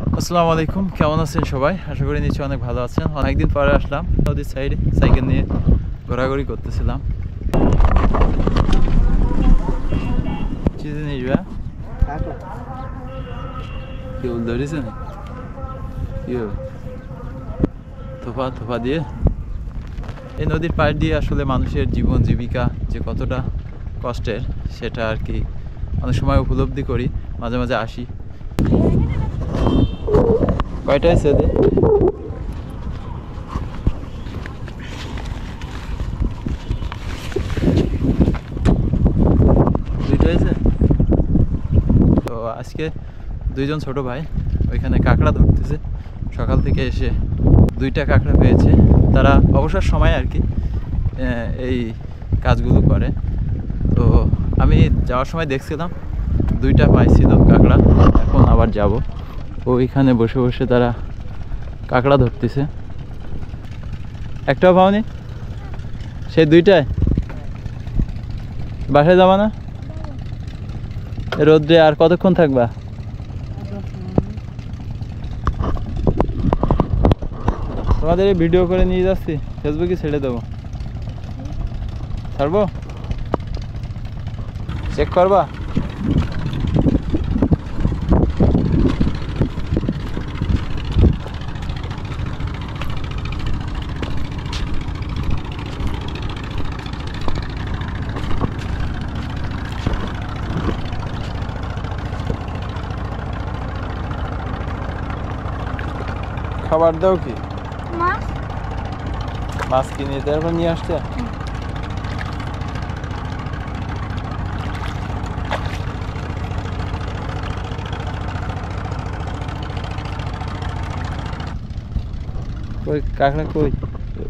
আসসালামু আলাইকুম, কেমন আছেন সবাই? আশা করি নিশ্চয়ই অনেক ভালো আছেন। অনেকদিন পরে আসলাম নদীর সাইডে, সাইকেল নিয়ে ঘোরাঘুরি করতেছিলাম। কি জিনিস ভাই? কি উল ধরেছে না? কি থোপা থোপা দিয়ে এই নদীর পাড় দিয়ে আসলে মানুষের জীবন জীবিকা যে কতটা কষ্টের সেটা আর কি অনেক সময় উপলব্ধি করি, মাঝে মাঝে আসি। কয়টা হয়েছে? দুইটা হয়েছে। তো আজকে দুইজন ছোট ভাই ওইখানে কাঁকড়া ধরতেছে, সকাল থেকে এসে দুইটা কাঁকড়া পেয়েছে। তারা অবসর সময় আর কি এই কাজগুলো করে। তো আমি যাওয়ার সময় দেখছিলাম দুইটা পাইছিল কাঁকড়া। এখন আবার যাব, ওইখানে বসে বসে তারা কাঁকড়া ধরতেছে। একটাও পাওনি? সেই দুইটায় বাসায় যাবা না? রোদ্রে আর কতক্ষণ থাকবা? তোমাদের এই ভিডিও করে নিয়ে যাচ্ছি, ফেসবুকে ছেড়ে দেবো। ছাড়বো? চেক করবা? খাবার দাও কি? মাছ কিনে তারপর নিয়ে আসছে। ওই কাঁকড়া কই?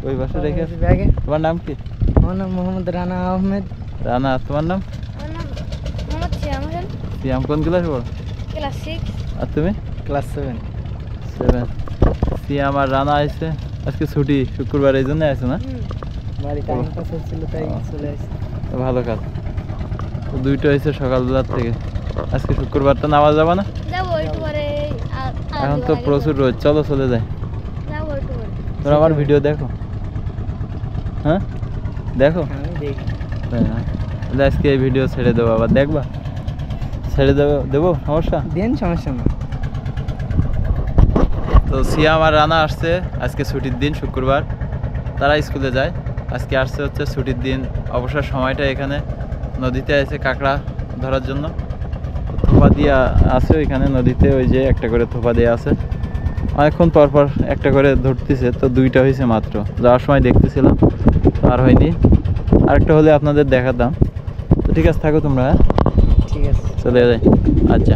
ওই বাসা রেখে ব্যাগে। তোমার নাম কি? আমার নাম মোহাম্মদ রানা আহমেদ। রানা। তোমার নাম? সিয়াম। কোন ক্লাস পড়ো? ক্লাস 6। আর তুমি? ক্লাস 7। সিয়াম আর রানা আইছে। আজকে ছুটি, শুক্রবার, এই জন্য আছে না? বাড়ি কাজ ছিল তাই চলে আসি। ভালো কাজ। তো দুইটা হয়েছে সকালবেলার থেকে। আজকে শুক্রবারটা নামাজ যাবা না? যাবো একটু পরে। এখন তো প্রচুর রোদ, চলো চলে যাই। যাবো একটু পরে। তোমরা আমার ভিডিও দেখো? হ্যাঁ দেখো। আমি দেখি। তাহলে আজকে এই ভিডিও ছেড়ে দেবো, আবার দেখবা? ছেড়ে দেবো, সমস্যা দেন, সমস্যা না। তো সিয়াম আর রানা আসছে, আজকে ছুটির দিন, শুক্রবার। তারা স্কুলে যায়। আজকে আসছে হচ্ছে ছুটির দিন, অবসর সময়টা এখানে নদীতে এসে কাঁকড়া ধরার জন্য। থোপা দিয়ে আছে ওইখানে নদীতে, ওই যে একটা করে থোপা দিয়ে আছে। অনেকক্ষণ পর পর একটা করে ধরতেছে। তো দুইটা হয়েছে মাত্র, যাওয়ার সময় দেখতেছিলাম, আর হয়নি। আরেকটা হলে আপনাদের দেখাতাম। তো ঠিক আছে, থাকো তোমরা। ঠিক আছে, চলে যাই। আচ্ছা।